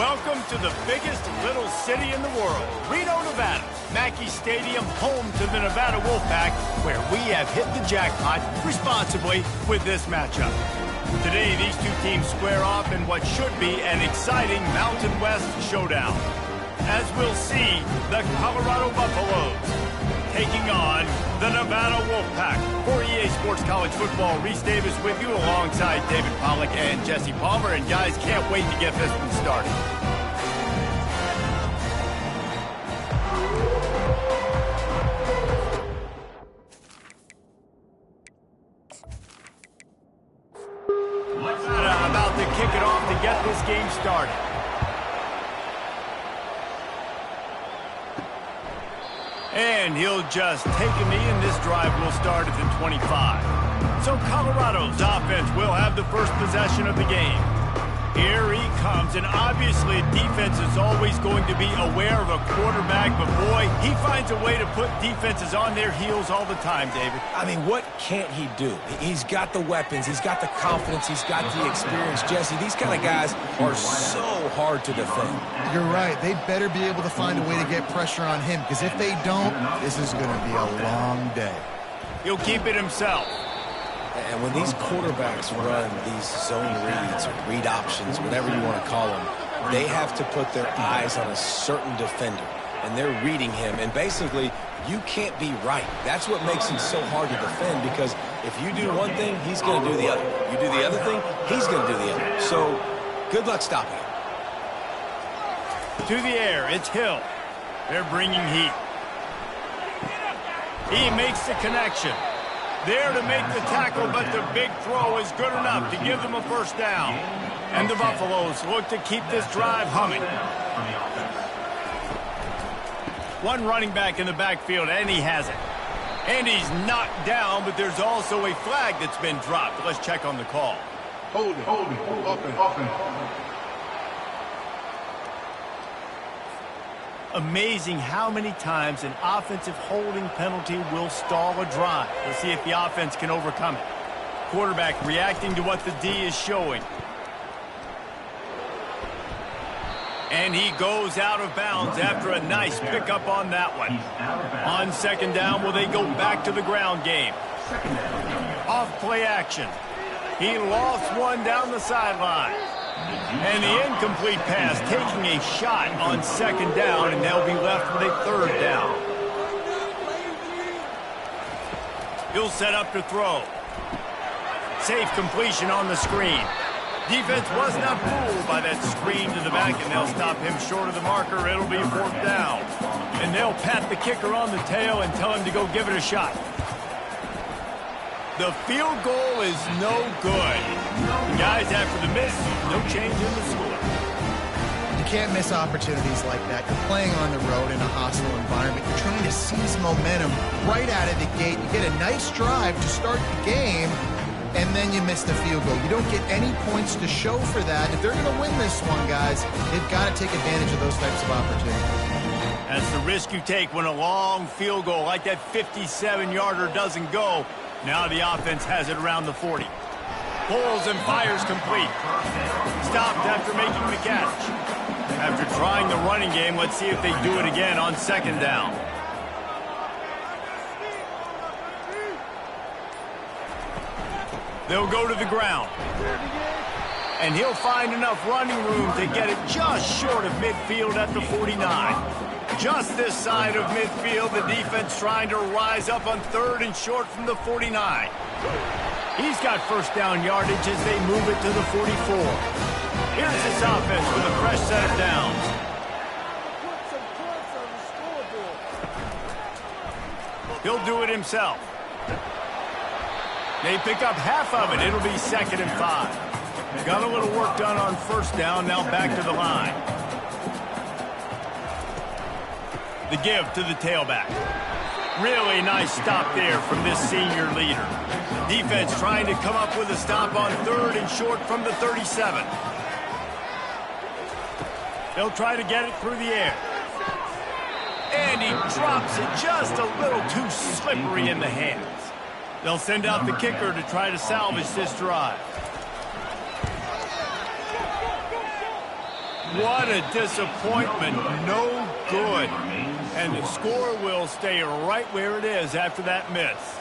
Welcome to the biggest little city in the world, Reno, Nevada. Mackey Stadium, home to the Nevada Wolfpack, where we have hit the jackpot responsibly with this matchup. Today, these two teams square off in what should be an exciting Mountain West showdown. As we'll see, the Colorado Buffaloes taking on the Nevada Wolfpack. For EA Sports College Football, Reese Davis with you alongside David Pollack and Jesse Palmer. And guys, can't wait to get this one started. About to kick it off to get this game started. And he'll just take a knee, and this drive will start at the 25. So Colorado's offense will have the first possession of the game. Here he comes, and obviously defense is always going to be aware of a quarterback, but boy, he finds a way to put defenses on their heels all the time, David. I mean, what can't he do? He's got the weapons, he's got the confidence, he's got the experience. Jesse, these kind of guys are so hard to defend. You're right. They better be able to find a way to get pressure on him, because if they don't, this is going to be a long day. He'll keep it himself. And when these quarterbacks run these zone reads or read options, whatever you want to call them, they have to put their eyes on a certain defender. And they're reading him. And basically, you can't be right. That's what makes him so hard to defend, because if you do one thing, he's going to do the other. You do the other thing, he's going to do the other. So, good luck stopping him. To the air, it's Hill. They're bringing heat. He makes the connection. There to make the tackle, but the big throw is good enough to give them a first down. And the Buffaloes look to keep this drive humming. One running back in the backfield, and he has it. And he's knocked down, but there's also a flag that's been dropped. Let's check on the call. Hold it, offense. Amazing how many times an offensive holding penalty will stall a drive. We'll see if the offense can overcome it. Quarterback reacting to what the D is showing. And he goes out of bounds after a nice pickup on that one. On second down, will they go back to the ground game? Off play action. He lost one down the sideline. And the incomplete pass taking a shot on second down, and they'll be left with a third down. He'll set up to throw. Safe completion on the screen. Defense was not fooled by that screen to the back, and they'll stop him short of the marker. It'll be fourth down. And they'll pat the kicker on the tail and tell him to go give it a shot. The field goal is no good. Guys, after the miss, no change in the score. You can't miss opportunities like that. You're playing on the road in a hostile environment. You're trying to seize momentum right out of the gate. You get a nice drive to start the game, and then you miss the field goal. You don't get any points to show for that. If they're going to win this one, guys, they've got to take advantage of those types of opportunities. That's the risk you take when a long field goal like that 57-yarder doesn't go. Now the offense has it around the 40. Pulls and fires complete. Stopped after making the catch. After trying the running game, let's see if they do it again on second down. They'll go to the ground. And he'll find enough running room to get it just short of midfield at the 49. Just this side of midfield, the defense trying to rise up on third and short from the 49. He's got first down yardage as they move it to the 44. Here's this offense with a fresh set of downs. He'll do it himself. They pick up half of it. It'll be 2nd and 5. Got a little work done on first down, now back to the line. The give to the tailback. Really nice stop there from this senior leader. Defense trying to come up with a stop on third and short from the 37. They'll try to get it through the air. And he drops it just a little too slippery in the hands. They'll send out the kicker to try to salvage this drive. What a disappointment. No good. And the score will stay right where it is after that miss.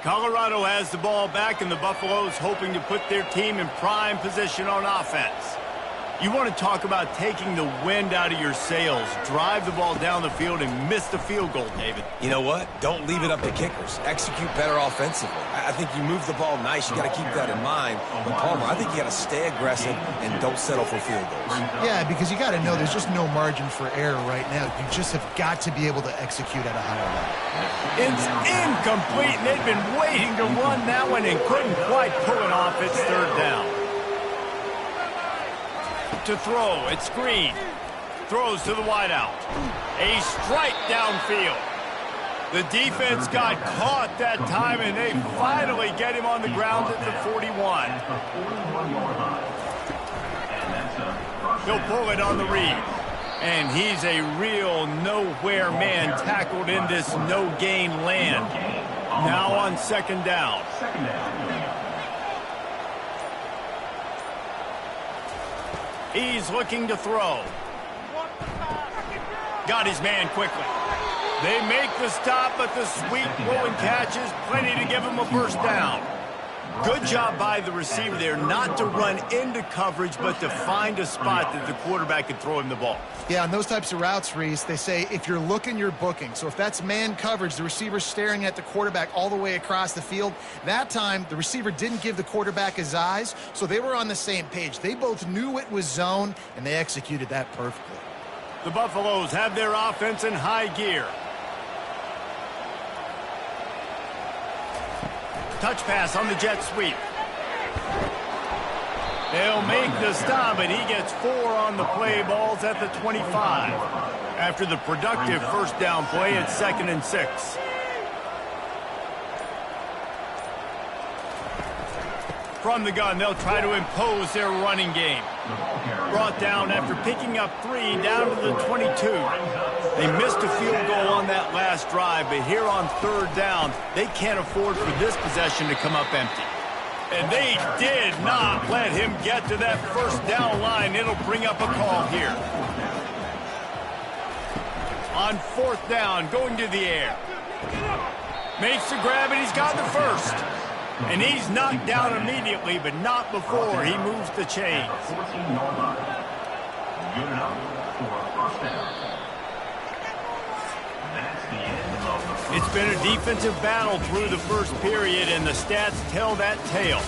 Colorado has the ball back, and the Buffaloes hoping to put their team in prime position on offense. You want to talk about taking the wind out of your sails. Drive the ball down the field and miss the field goal, David. You know what? Don't leave it up to kickers. Execute better offensively. I think you move the ball nice. You got to keep that in mind. But, Palmer, I think you got to stay aggressive and don't settle for field goals. Yeah, because you got to know there's just no margin for error right now. You just have got to be able to execute at a higher level. It's incomplete, and they've been waiting to run that one and couldn't quite pull it off. It's third down. To throw, it's Green. Throws to the wideout. A strike downfield. The defense got caught that time, and they finally get him on the ground at the 41. He'll pull it on the read. And he's a real nowhere man tackled in this no-gain land. Now on second down. He's looking to throw. Got his man quickly. They make the stop, but the sweet rolling catch is plenty to give him a first down. Good job by the receiver there not to run into coverage, but to find a spot that the quarterback could throw him the ball. Yeah, on those types of routes, Reese, they say if you're looking, you're booking. So if that's man coverage, the receiver's staring at the quarterback all the way across the field. That time, the receiver didn't give the quarterback his eyes, so they were on the same page. They both knew it was zone, and they executed that perfectly. The Buffaloes have their offense in high gear. Touch pass on the jet sweep. They'll make the stop, and he gets 4 on the play. Balls at the 25. After the productive first down play, it's 2nd and 6. From the gun, they'll try to impose their running game. Brought down after picking up 3 down to the 22. They missed a field goal on that last drive, but here on third down, they can't afford for this possession to come up empty. And they did not let him get to that first down line. It'll bring up a call here. On fourth down, going to the air. Makes the grab, and he's got the first. And he's knocked down immediately, but not before he moves the chains. It's been a defensive battle through the first period, and the stats tell that tale.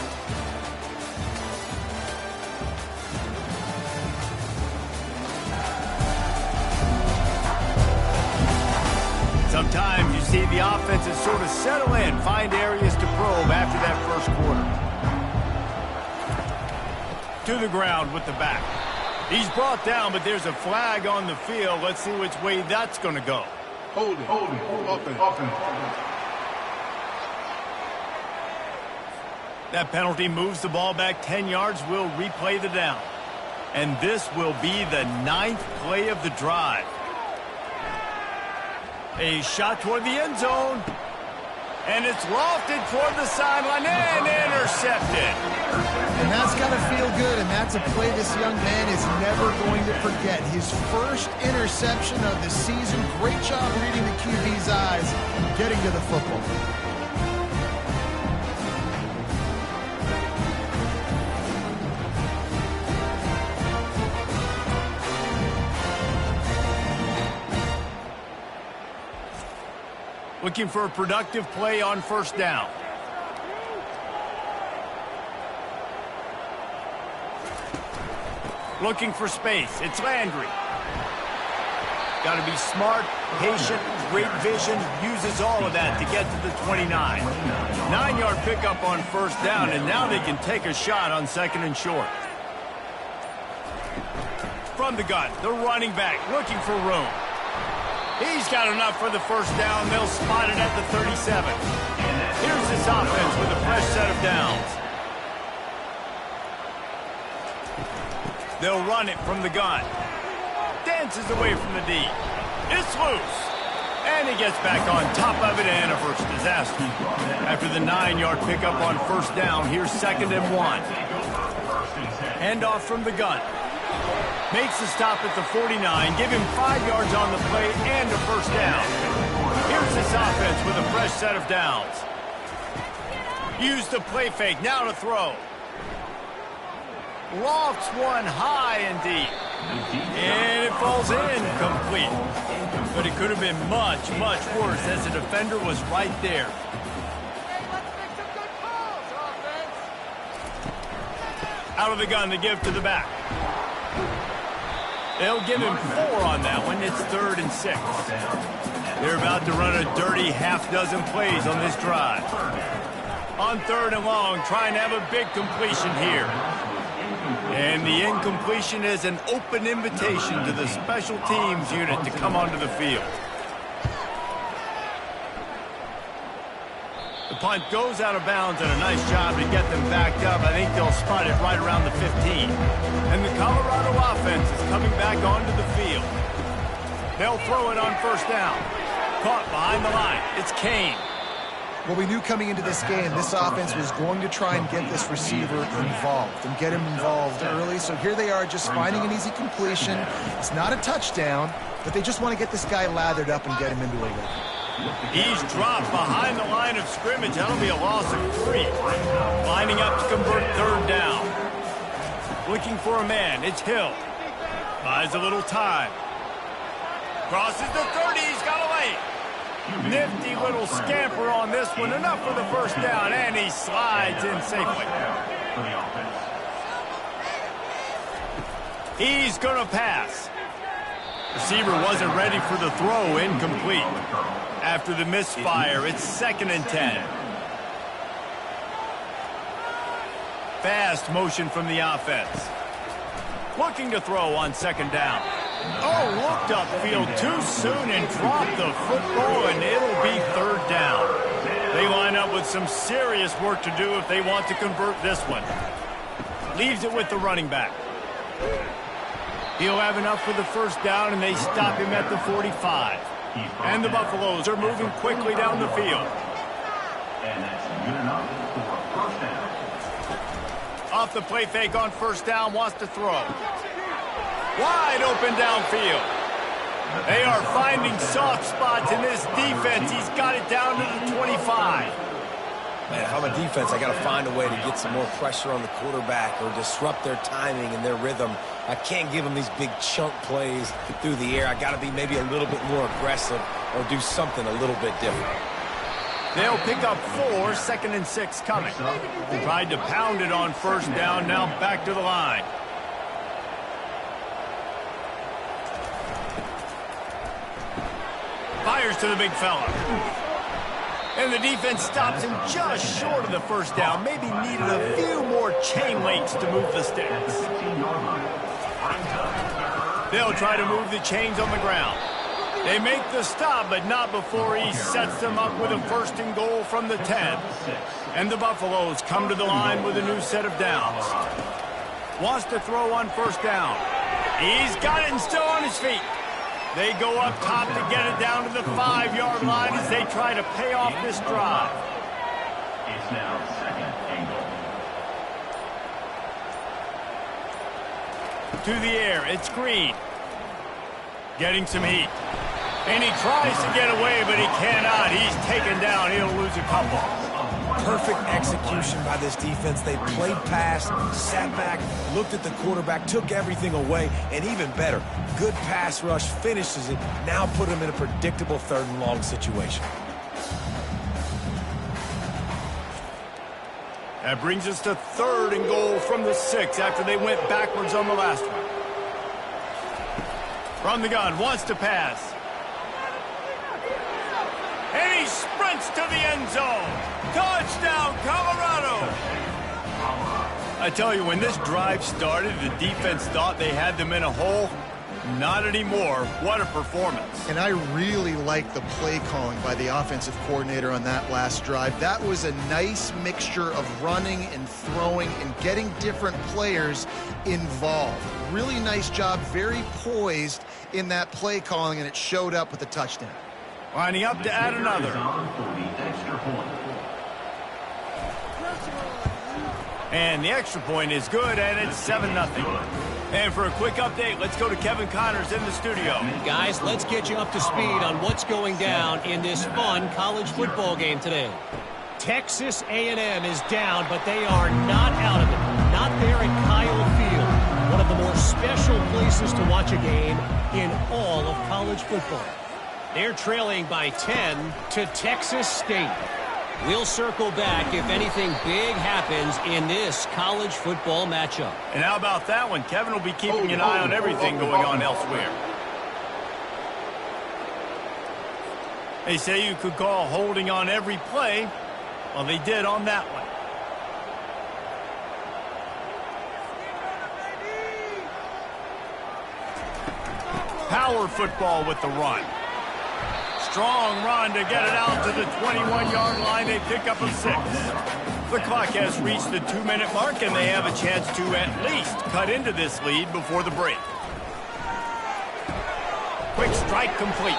Sometimes you see the offenses sort of settle in, find areas to probe after that first quarter. To the ground with the back. He's brought down, but there's a flag on the field. Let's see which way that's going to go. Hold it. Offense. That penalty moves the ball back 10 yards. We'll replay the down. And this will be the 9th play of the drive. A shot toward the end zone. And it's lofted toward the sideline and intercepted. And that's got to feel good, and that's a play this young man is never going to forget. His first interception of the season. Great job reading the QB's eyes and getting to the football. Looking for a productive play on first down. Looking for space. It's Landry. Got to be smart, patient, great vision. Uses all of that to get to the 29. 9-yard pickup on first down, and now they can take a shot on 2nd and short. From the gun, the running back looking for room. He's got enough for the first down. They'll spot it at the 37. Here's this offense with a fresh set of downs. They'll run it from the gun. Dances away from the D. It's loose. And he gets back on top of it and averts disaster. After the 9-yard pickup on first down, here's 2nd and 1. Handoff from the gun. Makes the stop at the 49. Give him 5 yards on the play and a first down. Here's this offense with a fresh set of downs. Use the play fake. Now to throw. Lofts one high and deep. And it falls incomplete. But it could have been much, much worse as the defender was right there. Out of the gun to give to the back. They'll give him 4 on that one. It's 3rd and 6. They're about to run a dirty half-dozen plays on this drive. On 3rd and long, trying to have a big completion here. And the incompletion is an open invitation to the special teams unit to come onto the field. The punt goes out of bounds, and a nice job to get them backed up. I think they'll spot it right around the 15. And the Colorado offense is coming back onto the field. They'll throw it on first down. Caught behind the line. It's Kane. Well, we knew coming into this game, this offense was going to try and get this receiver involved and get him involved early. So here they are just finding an easy completion. It's not a touchdown, but they just want to get this guy lathered up and get him into a rhythm. He's dropped behind the line of scrimmage. That'll be a loss of 3. Lining up to convert 3rd down. Looking for a man. It's Hill. Buys a little time. Crosses the 30. He's got away. Nifty little scamper on this one. Enough for the first down, and he slides in safely. He's going to pass. Receiver wasn't ready for the throw. Incomplete. After the misfire, it's 2nd and 10. Fast motion from the offense. Looking to throw on 2nd down. Oh, looked upfield too soon and dropped the football, and it'll be 3rd down. They line up with some serious work to do if they want to convert this one. Leaves it with the running back. He'll have enough for the first down, and they stop him at the 45. And the Buffaloes are moving quickly down the field. And that's good enough for first down. Off the play fake on first down, wants to throw. Wide open downfield. They are finding soft spots in this defense. He's got it down to the 25. Man, if I'm a defense, I got to find a way to get some more pressure on the quarterback or disrupt their timing and their rhythm. I can't give them these big chunk plays through the air. I got to be maybe a little bit more aggressive or do something a little bit different. They'll pick up 4, 2nd and 6 coming. Tried to pound it on first down, now back to the line. Fires to the big fella. And the defense stops him just short of the first down. Maybe needed a few more chain links to move the sticks. They'll try to move the chains on the ground. They make the stop, but not before he sets them up with a 1st and goal from the 10. And the Buffaloes come to the line with a new set of downs. Wants to throw on first down. He's got it and still on his feet. They go up top to get it down to the 5-yard line as they try to pay off this drive. It's now 2nd and goal. To the air, it's Green. Getting some heat. And he tries to get away, but he cannot. He's taken down. He'll lose a couple. Perfect execution by this defense. They played pass, sat back, looked at the quarterback, took everything away, and even better, good pass rush, finishes it, now put him in a predictable 3rd and long situation. That brings us to 3rd and goal from the 6 after they went backwards on the last one. From the gun, wants to pass. And he sprints to the end zone. Touchdown, Colorado! I tell you, when this drive started, the defense thought they had them in a hole. Not anymore. What a performance. And I really like the play calling by the offensive coordinator on that last drive. That was a nice mixture of running and throwing and getting different players involved. Really nice job, very poised in that play calling, and it showed up with a touchdown. Lining up to add another. And the extra point is good, and it's 7-0. And for a quick update, let's go to Kevin Connors in the studio. Guys, let's get you up to speed on what's going down in this fun college football game today. Texas A&M is down, but they are not out of it. Not there at Kyle Field, one of the more special places to watch a game in all of college football. They're trailing by 10 to Texas State. We'll circle back if anything big happens in this college football matchup. And how about that one? Kevin will be keeping an eye on everything going on elsewhere. They say you could call holding on every play. Well, they did on that one. Power football with the run. Strong run to get it out to the 21-yard line. They pick up a 6. The clock has reached the 2-minute mark, and they have a chance to at least cut into this lead before the break. Quick strike complete.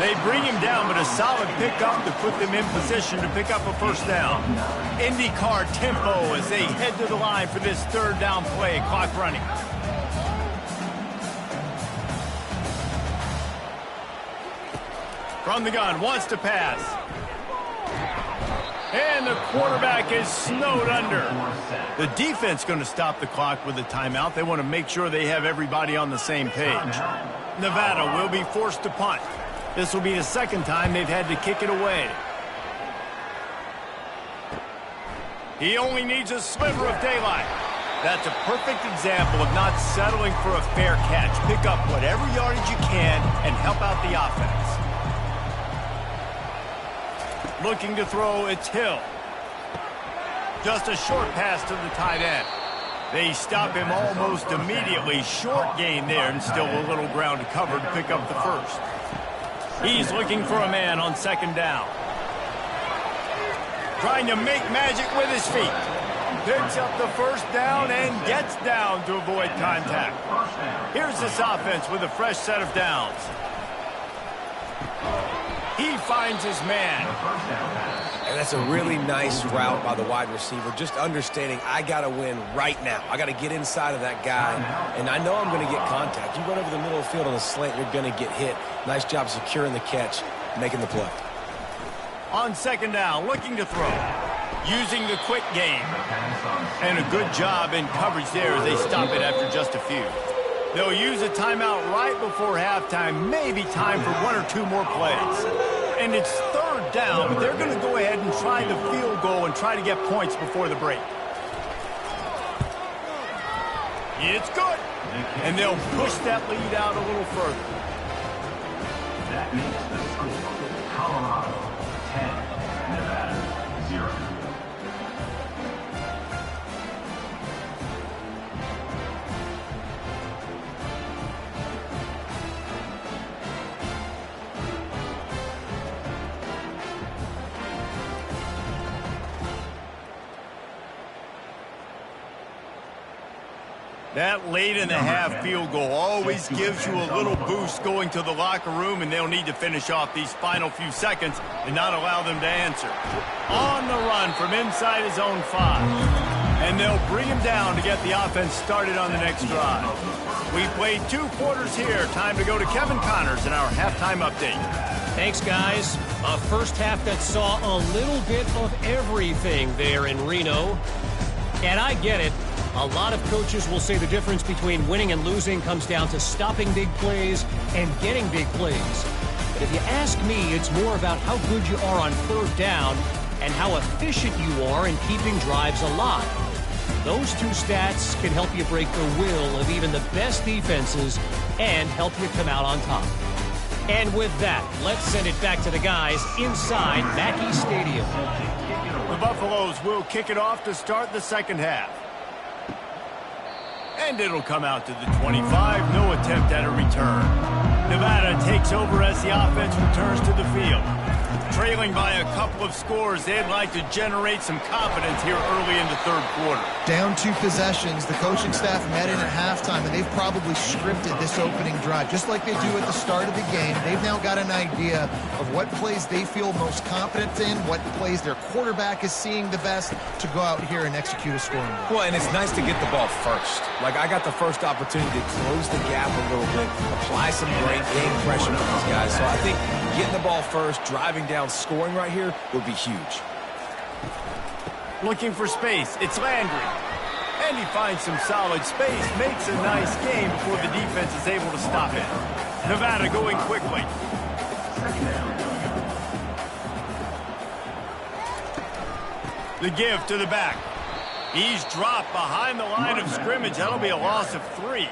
They bring him down, but a solid pickup to put them in position to pick up a first down. IndyCar tempo as they head to the line for this third down play. Clock running. From the gun, wants to pass. And the quarterback is snowed under. The defense going to stop the clock with a timeout. They want to make sure they have everybody on the same page. Nevada will be forced to punt. This will be the second time they've had to kick it away. He only needs a sliver of daylight. That's a perfect example of not settling for a fair catch. Pick up whatever yardage you can and help out the offense. Looking to throw, it's Hill. Just a short pass to the tight end. They stop him almost immediately. Short gain there, and still a little ground to cover to pick up the first. He's looking for a man on second down. Trying to make magic with his feet. Picks up the first down and gets down to avoid contact. Here's this offense with a fresh set of downs. He finds his man. And that's a really nice route by the wide receiver. Just understanding I got to win right now. I got to get inside of that guy. And I know I'm going to get contact. You run over the middle of the field on a slant, you're going to get hit. Nice job securing the catch, making the play. On second down, looking to throw. Using the quick game. And a good job in coverage there as they stop it after just a few. They'll use a timeout right before halftime, maybe time for 1 or 2 more plays. And it's third down, but they're going to go ahead and try the field goal and try to get points before the break. It's good. And they'll push that lead out a little further. That makes the score Colorado 10, Nevada 0. That late in the half field goal always gives you a little boost going to the locker room, and they'll need to finish off these final few seconds and not allow them to answer. On the run from inside his own 5. And they'll bring him down to get the offense started on the next drive. We played 2 quarters here. Time to go to Kevin Connors in our halftime update. Thanks, guys. A first half that saw a little bit of everything there in Reno. And I get it. A lot of coaches will say the difference between winning and losing comes down to stopping big plays and getting big plays. But if you ask me, it's more about how good you are on third down and how efficient you are in keeping drives alive. Those 2 stats can help you break the will of even the best defenses and help you come out on top. And with that, let's send it back to the guys inside Mackey Stadium. The Buffaloes will kick it off to start the second half. And it'll come out to the 25. No attempt at a return. Nevada takes over as the offense returns to the field. Trailing by a couple of scores, they'd like to generate some confidence here early in the third quarter. Down 2 possessions, the coaching staff met in at halftime, and they've probably scripted this opening drive, just like they do at the start of the game. They've now got an idea of what plays they feel most confident in, what plays their quarterback is seeing the best to go out here and execute a scoring drive. Well, and it's nice to get the ball first. Like, I got the first opportunity to close the gap a little bit, apply some great game pressure to these guys. So I think getting the ball first, driving down, scoring right here would be huge. Looking for space, it's Landry. And he finds some solid space, makes a nice game before the defense is able to stop it. Nevada going quickly. The give to the back. He's dropped behind the line of scrimmage. That'll be a loss of 3.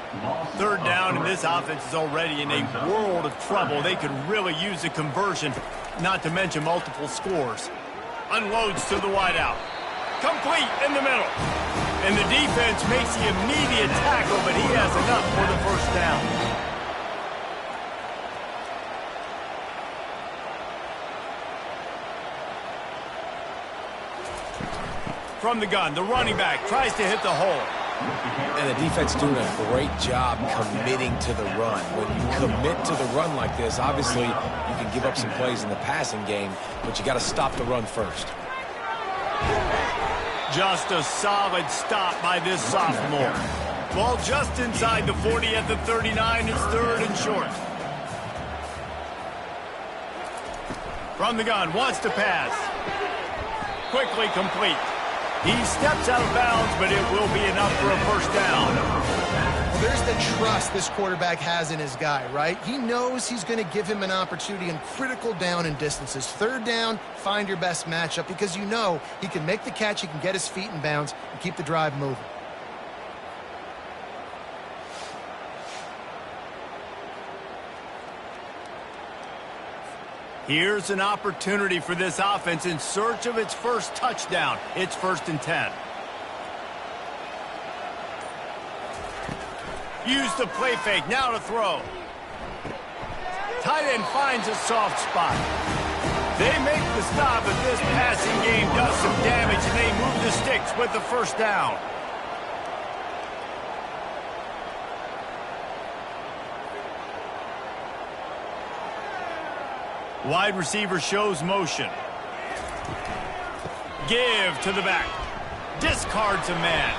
Third down, and this offense is already in a world of trouble. They could really use a conversion, not to mention multiple scores. Unloads to the wideout. Complete in the middle. And the defense makes the immediate tackle, but he has enough for the first down. From the gun, the running back tries to hit the hole. And the defense doing a great job committing to the run. When you commit to the run like this, obviously you can give up some plays in the passing game, but you got to stop the run first. Just a solid stop by this sophomore. Ball just inside the 40 at the 39. It's third and short. From the gun, wants to pass. Quickly complete. He steps out of bounds, but it will be enough for a first down. Well, there's the trust this quarterback has in his guy, right? He knows he's going to give him an opportunity in critical down and distances. Third down, find your best matchup because you know he can make the catch, he can get his feet in bounds, and keep the drive moving. Here's an opportunity for this offense in search of its first touchdown. It's 1st and 10. Use the play fake, now to throw. Tight end finds a soft spot. They make the stop, but this passing game does some damage, and they move the sticks with the first down. Wide receiver shows motion. Give to the back. Discards a man.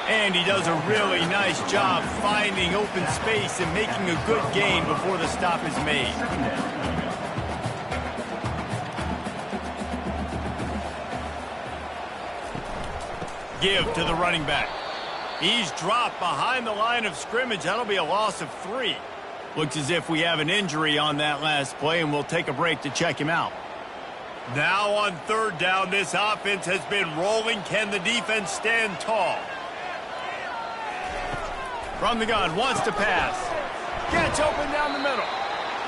And he does a really nice job finding open space and making a good gain before the stop is made. Give to the running back. He's dropped behind the line of scrimmage. That'll be a loss of 3. Looks as if we have an injury on that last play, and we'll take a break to check him out. Now on third down, this offense has been rolling. Can the defense stand tall? From the gun, wants to pass. Gets open down the middle.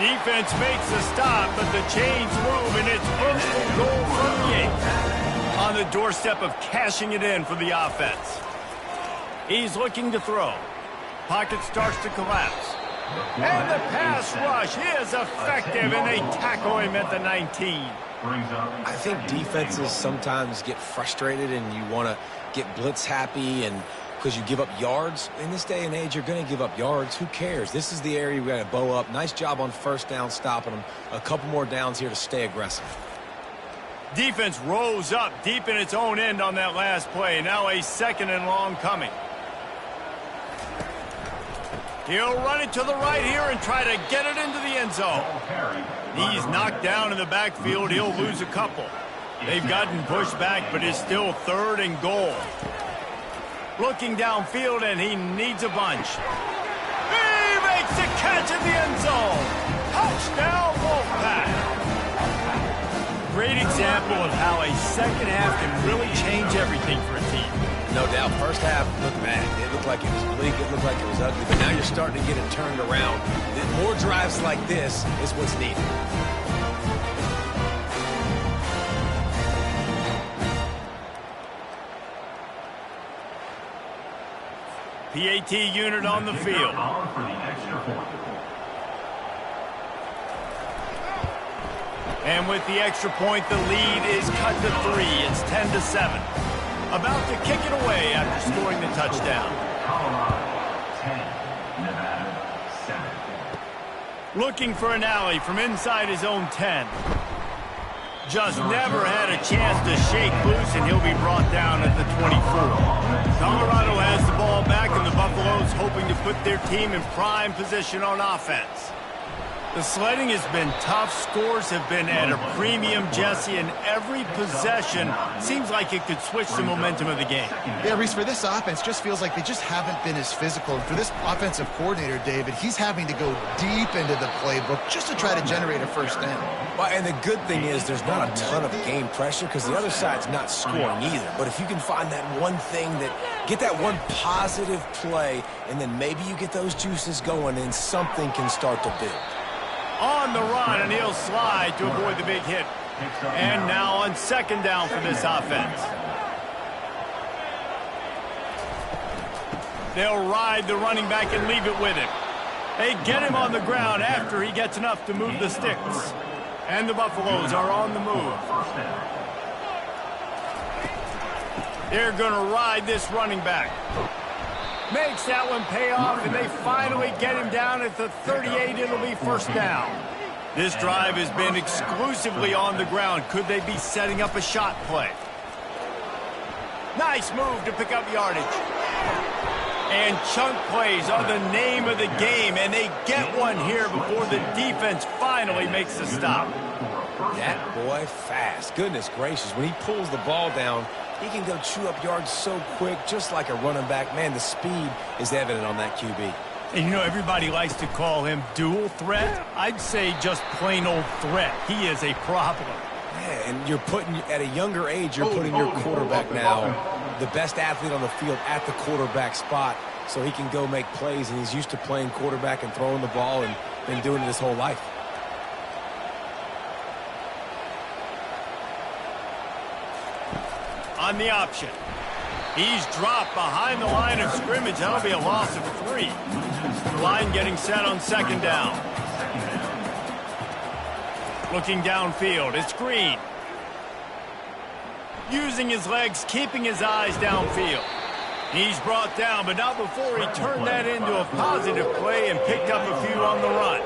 Defense makes the stop, but the chains move, and it's first and goal from the 8. On the doorstep of cashing it in for the offense. He's looking to throw. Pocket starts to collapse. And the pass rush is effective, and they tackle him at the 19. I think defenses sometimes get frustrated and you want to get blitz happy and because you give up yards. In this day and age, you're going to give up yards. Who cares? This is the area we got to bow up. Nice job on first down stopping them. A couple more downs here to stay aggressive. Defense rose up deep in its own end on that last play. Now a 2nd and long coming. He'll run it to the right here and try to get it into the end zone. He's knocked down in the backfield. He'll lose a couple. They've gotten pushed back, but it's still 3rd and goal. Looking downfield, and he needs a bunch. He makes the catch in the end zone. Touchdown, Wolfpack. Great example of how a second half can really change everything for a team. No doubt. First half looked bad. It looked like it was bleak. It looked like it was ugly. But now you're starting to get it turned around. More drives like this is what's needed. PAT unit on the field. And with the extra point, the lead is cut to 3. It's 10-7. About to kick it away after scoring the touchdown. Looking for an alley from inside his own 10. Just never had a chance to shake loose, and he'll be brought down at the 24. Colorado has the ball back, and the Buffaloes hoping to put their team in prime position on offense. The sledding has been tough. Scores have been at a premium, Jesse, and every possession seems like it could switch the momentum of the game. Yeah, Reese, for this offense, just feels like they just haven't been as physical. And for this offensive coordinator, David, he's having to go deep into the playbook just to try to generate a first down. Well, and the good thing is there's not a ton of game pressure because the other side's not scoring either. But if you can find that one thing, get that one positive play, and then maybe you get those juices going and something can start to build. On the run, and he'll slide to avoid the big hit. And now on second down for this offense. They'll ride the running back and leave it with him. They get him on the ground after he gets enough to move the sticks. And the Buffaloes are on the move. They're going to ride this running back. Makes that one pay off, and they finally get him down at the 38. It'll be first down. This drive has been exclusively on the ground. Could they be setting up a shot play? Nice move to pick up yardage. And chunk plays are the name of the game, and they get one here before the defense finally makes the stop. That boy fast. Goodness gracious. When he pulls the ball down, he can go chew up yards so quick, just like a running back. Man, the speed is evident on that QB. And you know, everybody likes to call him dual threat. I'd say just plain old threat. He is a problem. Yeah, and you're putting, at a younger age, you're putting your quarterback now, the best athlete on the field, at the quarterback spot, so he can go make plays, and he's used to playing quarterback and throwing the ball and been doing it his whole life. On the option. He's dropped behind the line of scrimmage. That'll be a loss of 3. Line getting set on second down. Looking downfield. It's Green. Using his legs, keeping his eyes downfield. He's brought down, but not before he turned that into a positive play and picked up a few on the run.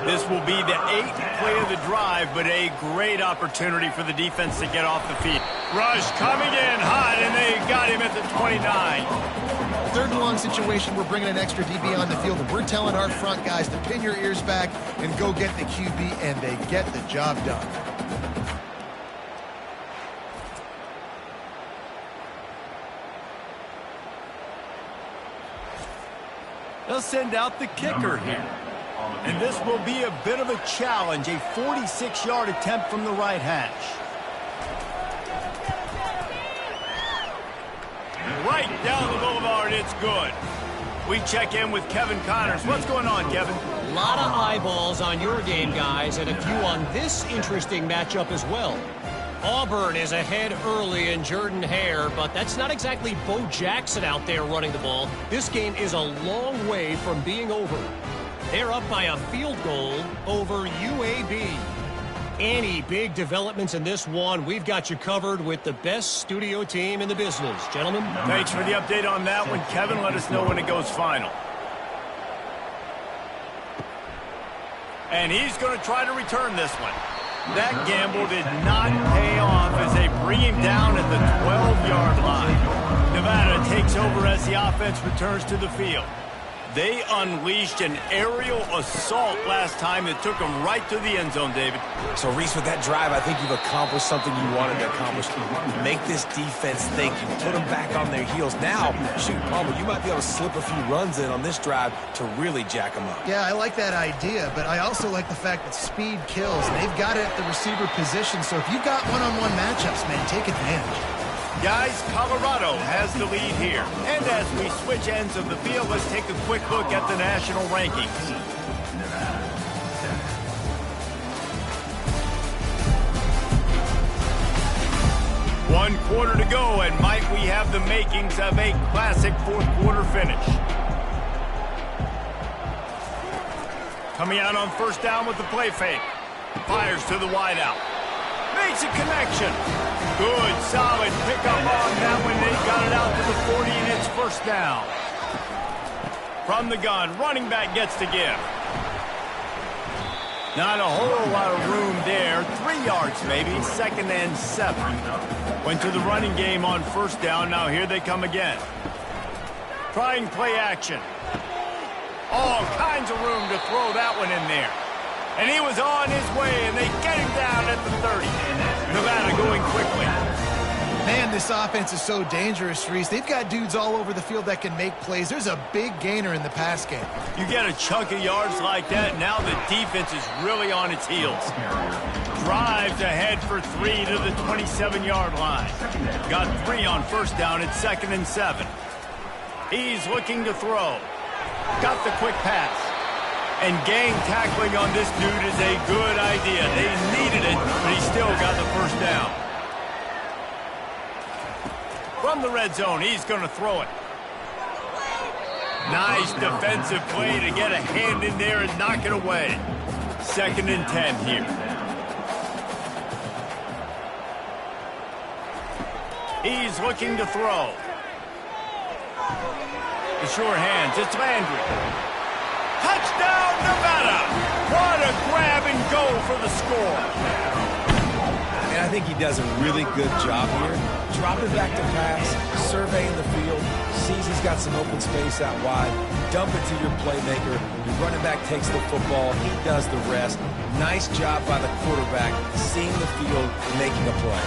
This will be the 8th play of the drive, but a great opportunity for the defense to get off the field. Rush coming in hot, and they got him at the 29. Third and long situation, we're bringing an extra DB on the field, and we're telling our front guys to pin your ears back and go get the QB, and they get the job done. They'll send out the kicker here. And this will be a bit of a challenge, a 46-yard attempt from the right hash. Right down the boulevard, it's good. We check in with Kevin Connors. What's going on, Kevin? A lot of eyeballs on your game, guys, and a few on this interesting matchup as well. Auburn is ahead early in Jordan-Hare, but that's not exactly Bo Jackson out there running the ball. This game is a long way from being over. They're up by a field goal over UAB. Any big developments in this one, we've got you covered with the best studio team in the business. Gentlemen. Thanks for the update on that one, Kevin. Let us know when it goes final. And he's going to try to return this one. That gamble did not pay off as they bring him down at the 12-yard line. Nevada takes over as the offense returns to the field. They unleashed an aerial assault last time that took them right to the end zone, David. So, Reese, with that drive, I think you've accomplished something you wanted to accomplish. Make this defense think. You put them back on their heels. Now, shoot, Palmer, you might be able to slip a few runs in on this drive to really jack them up. Yeah, I like that idea, but I also like the fact that speed kills. They've got it at the receiver position, so if you've got one-on-one matchups, man, take advantage. Guys, Colorado has the lead here. And as we switch ends of the field, let's take a quick look at the national rankings. One quarter to go, and might we have the makings of a classic fourth quarter finish. Coming out on first down with the play fake. Fires to the wideout. Makes a connection. Good, solid pickup on that one. They got it out to the 40, and it's first down. From the gun, running back gets to give. Not a whole lot of room there. 3 yards maybe, 2nd and 7. Went to the running game on first down. Now here they come again. Trying play action. All kinds of room to throw that one in there. And he was on his way, and they get him down at the 30. Nevada going quickly. Man, this offense is so dangerous, Reese. They've got dudes all over the field that can make plays. There's a big gainer in the pass game. You get a chunk of yards like that, now the defense is really on its heels. Drives ahead for 3 to the 27-yard line. Got 3 on first down at 2nd and 7. He's looking to throw. Got the quick pass. And gang tackling on this dude is a good idea. They needed it, but he still got the first down. From the red zone, he's going to throw it. Nice defensive play to get a hand in there and knock it away. 2nd and 10 here. He's looking to throw. The sure hands, it's Landry. Touchdown, Nevada! What a grab and go for the score. And I think he does a really good job here. Dropping back to pass, surveying the field, sees he's got some open space out wide, dump it to your playmaker. Your running back takes the football, he does the rest. Nice job by the quarterback, seeing the field, making a play.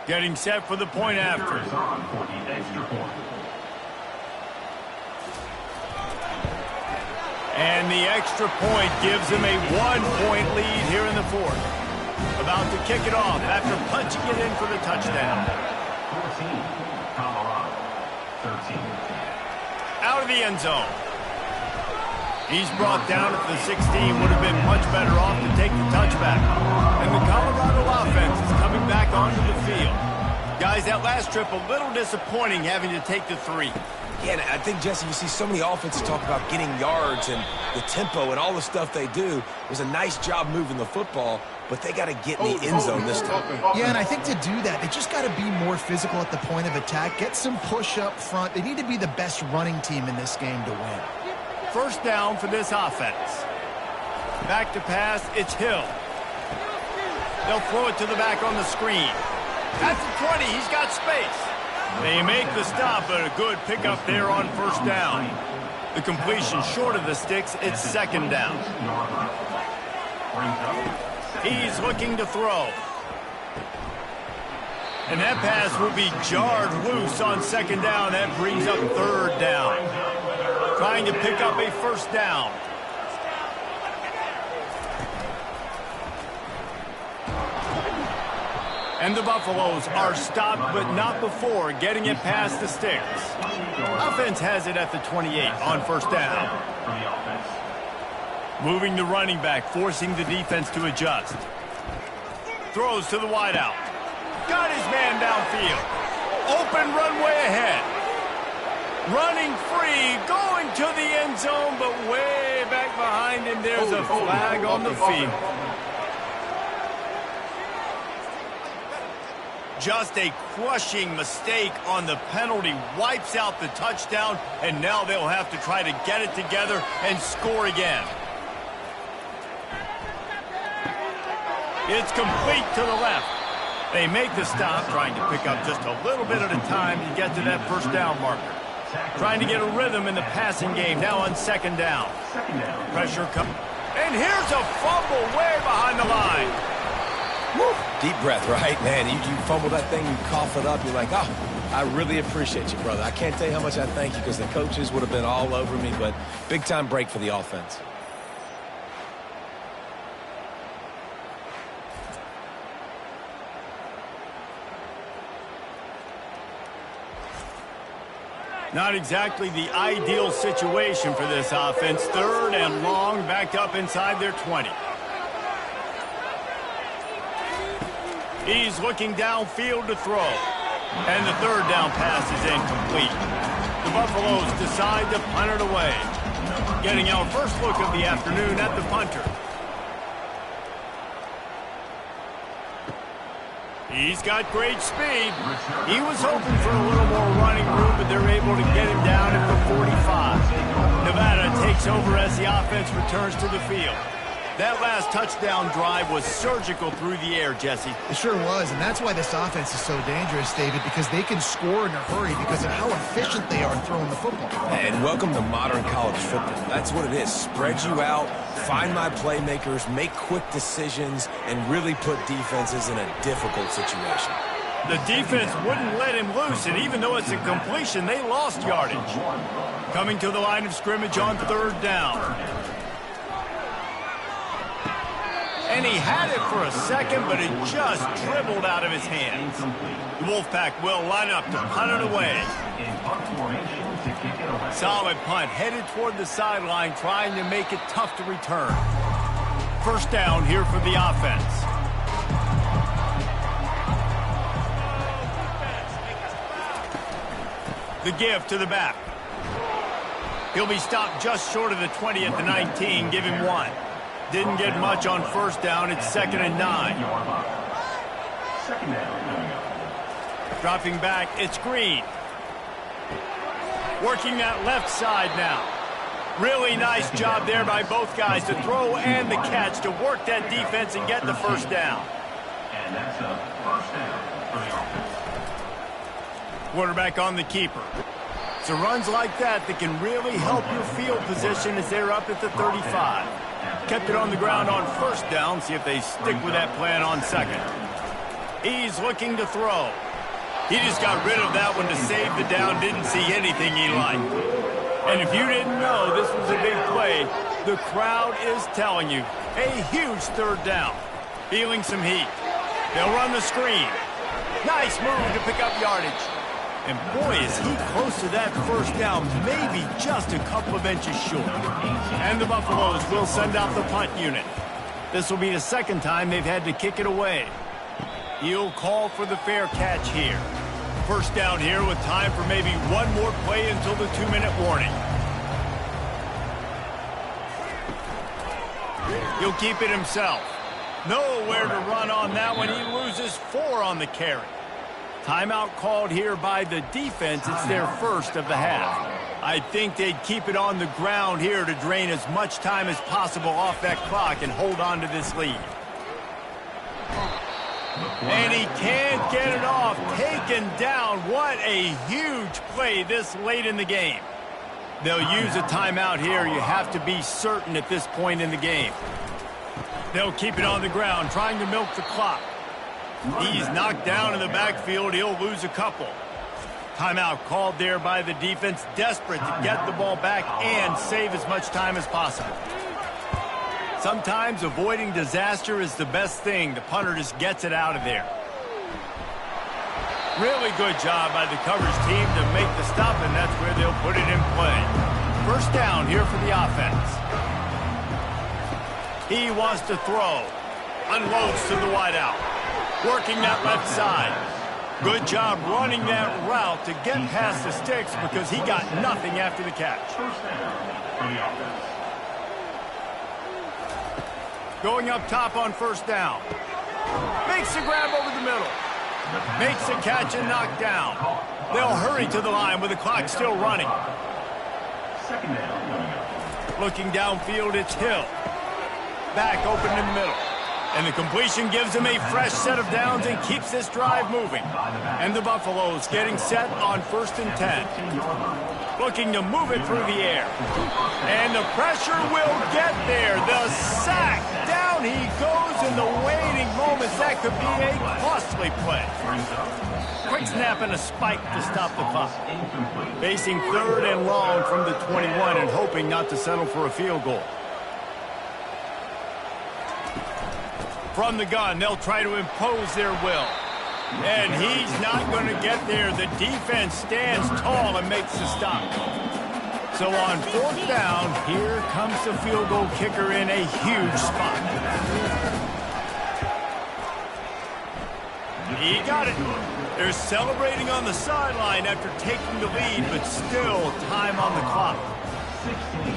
Getting set for the point after. And the extra point gives him a 1-point lead here in the 4th. About to kick it off after punching it in for the touchdown. 14, Colorado. 13. Out of the end zone. He's brought down at the 16. Would have been much better off to take the touchback. And the Colorado offense is coming back onto the field. Guys, that last trip a little disappointing having to take the 3. Yeah, and I think, Jesse, you see so many offenses talk about getting yards and the tempo and all the stuff they do. It was a nice job moving the football, but they got to get in the end zone this time. Yeah, and I think to do that, they just got to be more physical at the point of attack, get some push up front. They need to be the best running team in this game to win. First down for this offense. Back to pass, it's Hill. They'll throw it to the back on the screen. At the 20, he's got space. They make the stop, but a good pickup there on first down. The completion short of the sticks, it's 2nd down. He's looking to throw. And that pass will be jarred loose on 2nd down. That brings up 3rd down. Trying to pick up a first down. And the Buffaloes are stopped, but not before getting it past the sticks. Offense has it at the 28 on first down. Moving the running back, forcing the defense to adjust. Throws to the wideout. Got his man downfield. Open runway ahead. Running free, going to the end zone, but way back behind him, there's a flag on the field. Just a crushing mistake on the penalty, wipes out the touchdown, and now they'll have to try to get it together and score again. It's complete to the left. They make the stop, trying to pick up just a little bit at a time to get to that first down marker. Trying to get a rhythm in the passing game, now on 2nd down. Pressure comes. And here's a fumble way behind the line. Woo. Deep breath, right? Man, you fumble that thing, you cough it up, you're like, oh, I really appreciate you, brother. I can't tell you how much I thank you because the coaches would have been all over me, but big-time break for the offense. Not exactly the ideal situation for this offense. 3rd and long, backed up inside their 20. He's looking downfield to throw. And the 3rd down pass is incomplete. The The Buffaloes decide to punt it away. Getting our first look of the afternoon at the punter. He's got great speed. He was hoping for a little more running room, but they're able to get him down at the 45. Nevada takes over as the offense returns to the field. That last touchdown drive was surgical through the air, Jesse. It sure was, and that's why this offense is so dangerous, David, because they can score in a hurry because of how efficient they are throwing the football. And welcome to modern college football. That's what it is. Spread you out, find my playmakers, make quick decisions, and really put defenses in a difficult situation. The defense wouldn't let him loose, and even though it's a completion, they lost yardage. Coming to the line of scrimmage on third down. And he had it for a second, but it just dribbled out of his hands. The Wolfpack will line up to punt it away. Solid punt, headed toward the sideline, trying to make it tough to return. First down here for the offense. The give to the back. He'll be stopped just short of the 20 at the 19. Give him one. Didn't get much on first down. It's 2nd and 9. Dropping back, it's Green. Working that left side now. Really nice job there by both guys to throw and the catch to work that defense and get the first down. And that's a first down for the offense. Quarterback on the keeper. So runs like that can really help your field position as they're up at the 35. Kept it on the ground on first down. See if they stick with that plan on second. He's looking to throw. He just got rid of that one to save the down. Didn't see anything he liked. And if you didn't know this was a big play, the crowd is telling you. A huge third down. Feeling some heat. They'll run the screen. Nice move to pick up yardage. And boy, is he close to that first down, maybe just a couple of inches short. And the Buffaloes will send out the punt unit. This will be the second time they've had to kick it away. He'll call for the fair catch here. First down here with time for maybe one more play until the 2-minute warning. He'll keep it himself. Nowhere to run on that one. He loses 4 on the carry. Timeout called here by the defense. It's their first of the half. I think they'd keep it on the ground here to drain as much time as possible off that clock and hold on to this lead. And he can't get it off. Taken down. What a huge play this late in the game. They'll use a timeout here. You have to be certain at this point in the game. They'll keep it on the ground, trying to milk the clock. He's knocked down in the backfield. He'll lose a couple. Timeout called there by the defense, desperate to get the ball back and save as much time as possible. Sometimes avoiding disaster is the best thing. The punter just gets it out of there. Really good job by the coverage team to make the stop, and that's where they'll put it in play. First down here for the offense. He wants to throw. Unloads to the wideout. Working that left side. Good job running that route to get past the sticks because he got nothing after the catch. First down for the offense. Going up top on first down. Makes the grab over the middle. Makes the catch and knocked down. They'll hurry to the line with the clock still running. Second down. Looking downfield, it's Hill. Back open in the middle. And the completion gives him a fresh set of downs and keeps this drive moving. And the Buffaloes getting set on 1st and 10. Looking to move it through the air. And the pressure will get there. The sack. Down he goes in the waiting moments. That could be a costly play. Quick snap and a spike to stop the clock. Facing 3rd and long from the 21 and hoping not to settle for a field goal. From the gun, they'll try to impose their will. And he's not going to get there. The defense stands tall and makes the stop. So on 4th down, here comes the field goal kicker in a huge spot. He got it. They're celebrating on the sideline after taking the lead, but still time on the clock.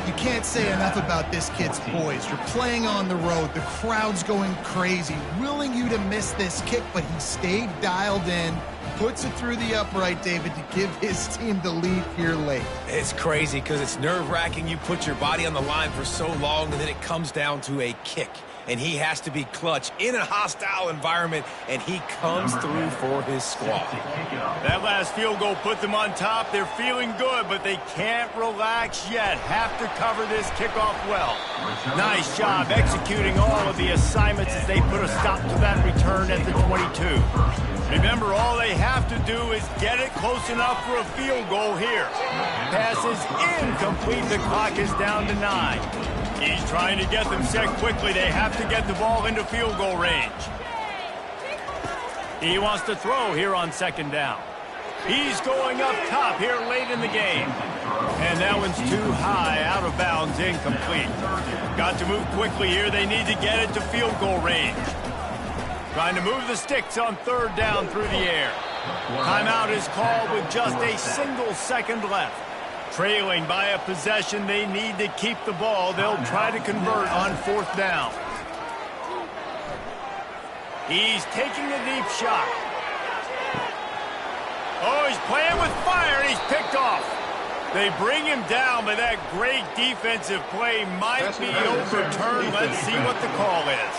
You can't say enough about this kid's poise. You're playing on the road. The crowd's going crazy, willing you to miss this kick, but he stayed dialed in, puts it through the upright, David, to give his team the lead here late. It's crazy because it's nerve-wracking. You put your body on the line for so long, and then it comes down to a kick. And he has to be clutch in a hostile environment, and he comes through for his squad. That last field goal put them on top. They're feeling good, but they can't relax yet. Have to cover this kickoff well. Nice job executing all of the assignments as they put a stop to that return at the 22. Remember, all they have to do is get it close enough for a field goal here. Pass is incomplete. The clock is down to 9. He's trying to get them set quickly. They have to get the ball into field goal range. He wants to throw here on second down. He's going up top here late in the game. And that one's too high, out of bounds, incomplete. Got to move quickly here. They need to get it to field goal range. Trying to move the sticks on third down through the air. Timeout is called with just a single second left. Trailing by a possession, they need to keep the ball. They'll try to convert on fourth down. He's taking a deep shot. Oh, he's playing with fire, and he's picked off. They bring him down, but that great defensive play might be overturned. Let's see what the call is.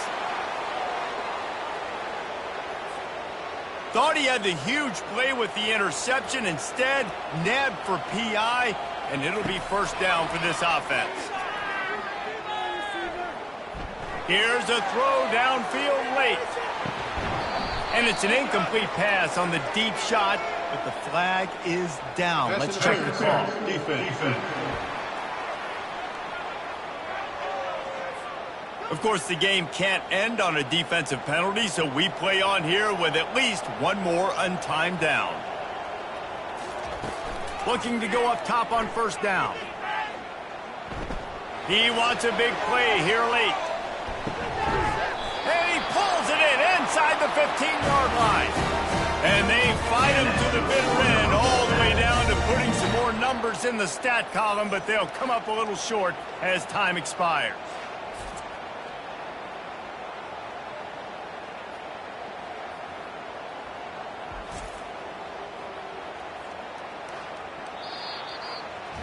Thought he had the huge play with the interception. Instead, nabbed for PI, and it'll be first down for this offense. Here's a throw downfield late. And it's an incomplete pass on the deep shot, but the flag is down. Let's check the call. Defense. Of course, the game can't end on a defensive penalty, so we play on here with at least one more untimed down. Looking to go up top on first down. He wants a big play here late. And he pulls it in inside the 15-yard line. And they fight him to the bitter end, all the way down to putting some more numbers in the stat column, but they'll come up a little short as time expires.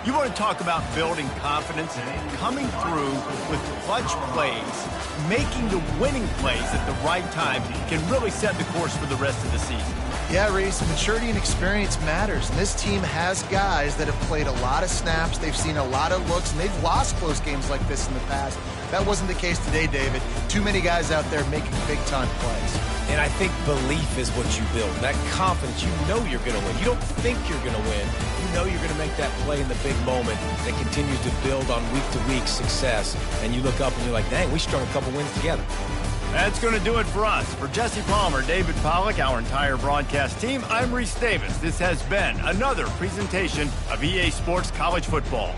You want to talk about building confidence, coming through with clutch plays, making the winning plays at the right time can really set the course for the rest of the season. Yeah, Reese, maturity and experience matters. And this team has guys that have played a lot of snaps. They've seen a lot of looks, and they've lost close games like this in the past. That wasn't the case today, David. Too many guys out there making big-time plays. And I think belief is what you build. That confidence, you know you're going to win. You don't think you're going to win. You know you're going to make that play in the big moment that continues to build on week-to-week success. And you look up and you're like, dang, we strung a couple wins together. That's going to do it for us. For Jesse Palmer, David Pollack, our entire broadcast team, I'm Reese Davis. This has been another presentation of EA Sports College Football.